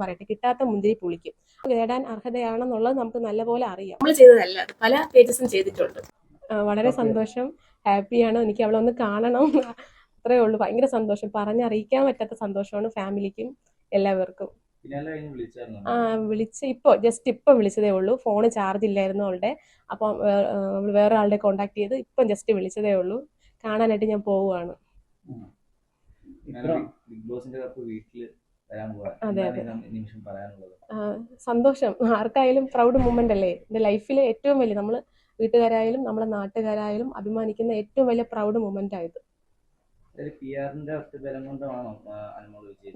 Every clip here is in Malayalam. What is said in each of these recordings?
പറയട്ടെ, കിട്ടാത്ത മുന്തിരി പുളിക്കും. നേടാൻ അർഹതയാണെന്നുള്ളത് നമുക്ക് നല്ലപോലെ അറിയാം. നമ്മൾ ചെയ്തതല്ല, പല പേജസും ചെയ്തിട്ടുണ്ട്. വളരെ സന്തോഷം, ഹാപ്പിയാണ്. എനിക്ക് അവളെ ഒന്ന് കാണണം, അത്രേ ഉള്ളൂ. ഭയങ്കര സന്തോഷം, പറഞ്ഞറിയിക്കാൻ പറ്റാത്ത സന്തോഷമാണ് ഫാമിലിക്കും എല്ലാവർക്കും. ജസ്റ്റ് ഇപ്പൊ വിളിച്ചതേ ഉള്ളൂ. ഫോണ് ചാർജ് ഇല്ലായിരുന്നു അവളുടെ. അപ്പം വേറെ ആളുടെ കോണ്ടാക്ട് ചെയ്ത് ഇപ്പം ജസ്റ്റ് വിളിച്ചതേ ഉള്ളൂ. കാണാനായിട്ട് ഞാൻ പോവുകയാണ്. അതെ അതെ, സന്തോഷം. ആർക്കായാലും പ്രൗഡ് മൂമെന്റ് അല്ലേ. എന്റെ ലൈഫിലെ ഏറ്റവും വലിയ, നമ്മള് വീട്ടുകാരായാലും നമ്മളെ നാട്ടുകാരായാലും അഭിമാനിക്കുന്ന ഏറ്റവും വലിയ പ്രൗഡ് മൂമെന്റ് ആയത്.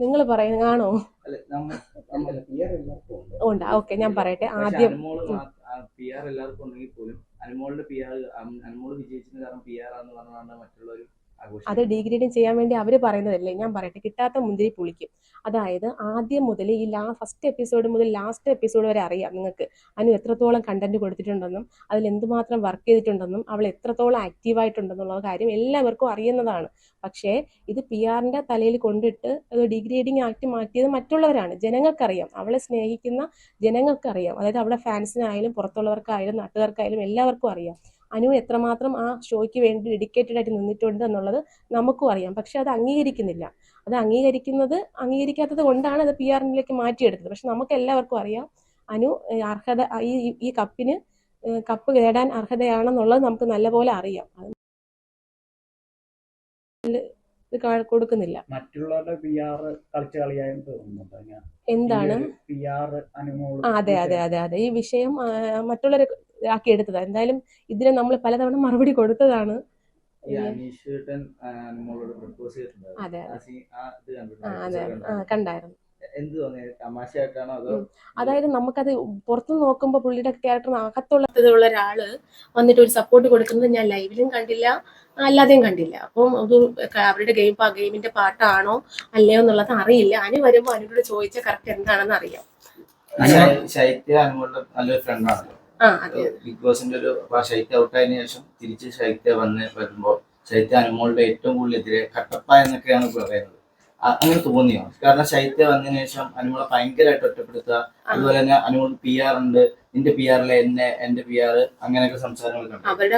നിങ്ങൾ പറയുന്നതാണോ? ഉണ്ട്. ഓക്കെ, ഞാൻ പറയട്ടെ. ആദ്യം അത് ഡീഗ്രേഡിങ് ചെയ്യാൻ വേണ്ടി അവർ പറയുന്നതല്ലേ. ഞാൻ പറയട്ടെ, കിട്ടാത്ത മുന്തിരി പുളിക്കും. അതായത് ആദ്യം മുതൽ ഈ ഫസ്റ്റ് എപ്പിസോഡ് മുതൽ ലാസ്റ്റ് എപ്പിസോഡ് വരെ അറിയാം നിങ്ങൾക്ക് അനു എത്രത്തോളം കണ്ടന്റ് കൊടുത്തിട്ടുണ്ടെന്നും അതിൽ എന്തുമാത്രം വർക്ക് ചെയ്തിട്ടുണ്ടെന്നും അവൾ എത്രത്തോളം ആക്റ്റീവായിട്ടുണ്ടെന്നുള്ള കാര്യം എല്ലാവർക്കും അറിയുന്നതാണ്. പക്ഷേ ഇത് PR-ന്റെ തലയിൽ കൊണ്ടിട്ട് അത് ഡിഗ്രേഡിങ് ആക്കി മാറ്റിയത് മറ്റുള്ളവരാണ്. ജനങ്ങൾക്കറിയാം, അവളെ സ്നേഹിക്കുന്ന ജനങ്ങൾക്കറിയാം. അതായത് അവളുടെ ഫാൻസിനായാലും പുറത്തുള്ളവർക്കായാലും നാട്ടുകാർക്കായാലും എല്ലാവർക്കും അറിയാം അനു എത്രമാത്രം ആ ഷോയ്ക്ക് വേണ്ടി ഡെഡിക്കേറ്റഡ് ആയിട്ട് നിന്നിട്ടുണ്ട് എന്നുള്ളത് നമുക്കും അറിയാം. പക്ഷെ അത് അംഗീകരിക്കുന്നില്ല. അത് അംഗീകരിക്കാത്തത് കൊണ്ടാണ് അത് PR-ലേക്ക് മാറ്റിയെടുത്തത്. പക്ഷെ നമുക്ക് എല്ലാവർക്കും അറിയാം അനു അർഹത, ഈ കപ്പ് നേടാൻ അർഹതയാണെന്നുള്ളത് നമുക്ക് നല്ലപോലെ അറിയാം. കൊടുക്കുന്നില്ല. മറ്റുള്ളവരുടെ PR കളിച്ചു കളിയായെന്ന് തോന്നുന്നുണ്ട്. എന്താണ് അതെ അതെ അതെ അതെ, ഈ വിഷയം മറ്റുള്ളവരെ ആക്കി എടുത്തതാ. എന്തായാലും ഇതിന് നമ്മൾ പലതവണ മറുപടി കൊടുത്തതാണ്. അതെ അതെ, കണ്ടായിരുന്നു. അതായത് നമുക്കത് പുറത്തു നോക്കുമ്പോൾ പുള്ളിയുടെ ക്യാരക്ടർ അകത്തുള്ള ഒരാള് വന്നിട്ട് ഒരു സപ്പോർട്ട് കൊടുക്കുന്നത് ഞാൻ ലൈവിലും കണ്ടില്ല, അല്ലാതെയും കണ്ടില്ല. അപ്പം അത് അവരുടെ ഗെയിമിന്റെ പാട്ടാണോ അല്ലയോ എന്നുള്ളത് അറിയില്ല. അനു വരുമ്പോ അനുവിനോട് ചോദിച്ച കറക്റ്റ് എന്താണെന്ന് അറിയാം. ശൈത്യ അനുമോളുടെ നല്ലൊരു ഫ്രണ്ടാണല്ലോ. ബിഗ് ബോസിന്റെ ഒരു ശൈത്യ ഔട്ടായതിനു ശേഷം തിരിച്ച് ശൈത്യ വരുമ്പോൾ ശൈത്യ അനുമോളുടെ ഏറ്റവും കൂടുതലെതിരെ കട്ടപ്പ എന്നൊക്കെയാണ് പറയുന്നത്. അങ്ങനെ തോന്നിയോ? കാരണം ശൈത്യ വന്നതിന് ശേഷം അനുമോളെ ഭയങ്കരമായിട്ട് ഒറ്റപ്പെടുത്തുക, അതുപോലെ തന്നെ അനുമോൾ PR ഉണ്ട്, നിന്റെ PR-ലെ എന്റെ PR, അങ്ങനെയൊക്കെ സംസാരങ്ങൾ അവരുടെ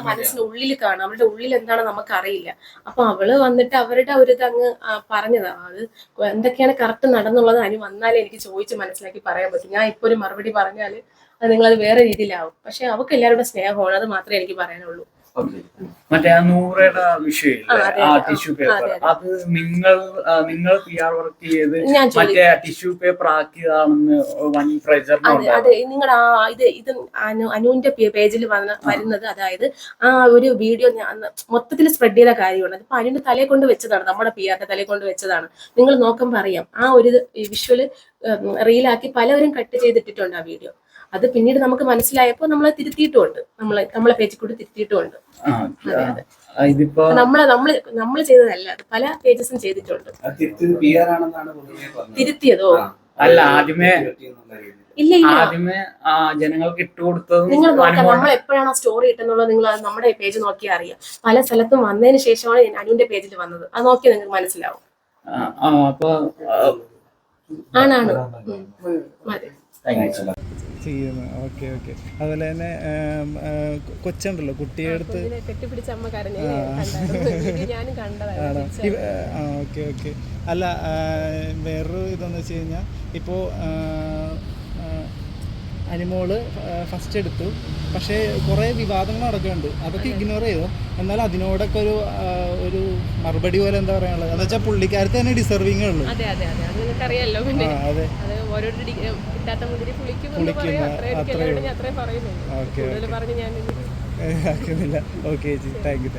മനസ്സിനുള്ളിൽ കാണാം. അവരുടെ ഉള്ളിൽ എന്താണ് നമുക്കറിയില്ല. അപ്പൊ അവള് വന്നിട്ട് അവരുടെ ഒരു ഇത് അങ്ങ് പറഞ്ഞതാ. അത് എന്തൊക്കെയാണ് കറക്റ്റ് നടന്നുള്ളത് അനു വന്നാലേ എനിക്ക് ചോദിച്ച് മനസ്സിലാക്കി പറയാൻ പറ്റും. ഞാൻ ഇപ്പൊ ഒരു മറുപടി പറഞ്ഞാല് അത് നിങ്ങളത് വേറെ രീതിയിലാവും. പക്ഷെ അവർക്ക് എല്ലാവരുടെ സ്നേഹമാണ്, അത് മാത്രമേ എനിക്ക് പറയാനുള്ളൂ. മറ്റേ ആ 100-യുടെ വിഷയം, ആ ടിഷ്യൂ പേപ്പർ, അത് നിങ്ങൾ PR വർക്ക് ചെയ്ത് മറ്റേ ടിഷ്യൂ പേപ്പർ ആക്കിയതാണെന്ന് വൻ പ്രചരണം. അതെ, നിങ്ങളുടെ ഇത് അനുവിന്റെ പേജിൽ വരുന്നത്, അതായത് ആ ഒരു വീഡിയോ മൊത്തത്തിൽ സ്പ്രെഡ് ചെയ്ത കാര്യമാണ്. അതിപ്പോ അനുവിന്റെ തലയെ കൊണ്ട് വെച്ചതാണ്, നമ്മുടെ PR-ന്റെ തലയെ കൊണ്ട് വെച്ചതാണ്. നിങ്ങൾ നോക്കുമ്പോൾ അറിയാം. ആ ഒരു വിഷ്വല് റീലാക്കി പലവരും കട്ട് ചെയ്തിട്ടിട്ടുണ്ട് ആ വീഡിയോ. അത് പിന്നീട് നമുക്ക് മനസ്സിലായപ്പോൾ നമ്മൾ തിരുത്തിയിട്ടുമുണ്ട്, നമ്മളെ പേജിൽ കൂടി തിരുത്തിയിട്ടുമുണ്ട്. നമ്മൾ ചെയ്തതല്ല, പല പേജസും ചെയ്തിട്ടുണ്ട്. തിരുത്തിയതോ അല്ല, ആദ്യമേ ജനങ്ങൾക്ക് ഇട്ടുകൊടുത്തത്. നിങ്ങൾ നോക്കാം, നമ്മൾ എപ്പോഴാണ് സ്റ്റോറി ഇട്ടെന്നുള്ളത് നിങ്ങൾ നമ്മുടെ പേജ് നോക്കിയാൽ അറിയാം. പല സ്ഥലത്തും വന്നതിന് ശേഷമാണ് അനുവിന്റെ പേജിൽ വന്നത്. അത് നോക്കിയാൽ നിങ്ങൾക്ക് മനസ്സിലാവും. ആണാണ് ചെയ്യുന്നു. ഓക്കെ. അതുപോലെ തന്നെ കൊച്ചുണ്ടല്ലോ, കുട്ടിയെ അടുത്ത് ഓക്കെ. അല്ല, വേറൊരു ഇതെന്ന് വെച്ച് കഴിഞ്ഞാൽ ഇപ്പോൾ അനിമോള് ഫസ്റ്റ് എടുത്തു, പക്ഷേ കുറേ വിവാദങ്ങൾ നടക്കുന്നുണ്ട്. അതൊക്കെ ഇഗ്നോർ ചെയ്തു. എന്നാലും അതിനോടൊക്കെ ഒരു മറുപടി പോലെ എന്താ പറയാനുള്ളത് എന്ന് വെച്ചാൽ പുള്ളിക്കാർക്ക് തന്നെ ഡിസർവിങ് ഉള്ളൂ. അതെ, ഓക്കെ ചേച്ചി, താങ്ക് യു.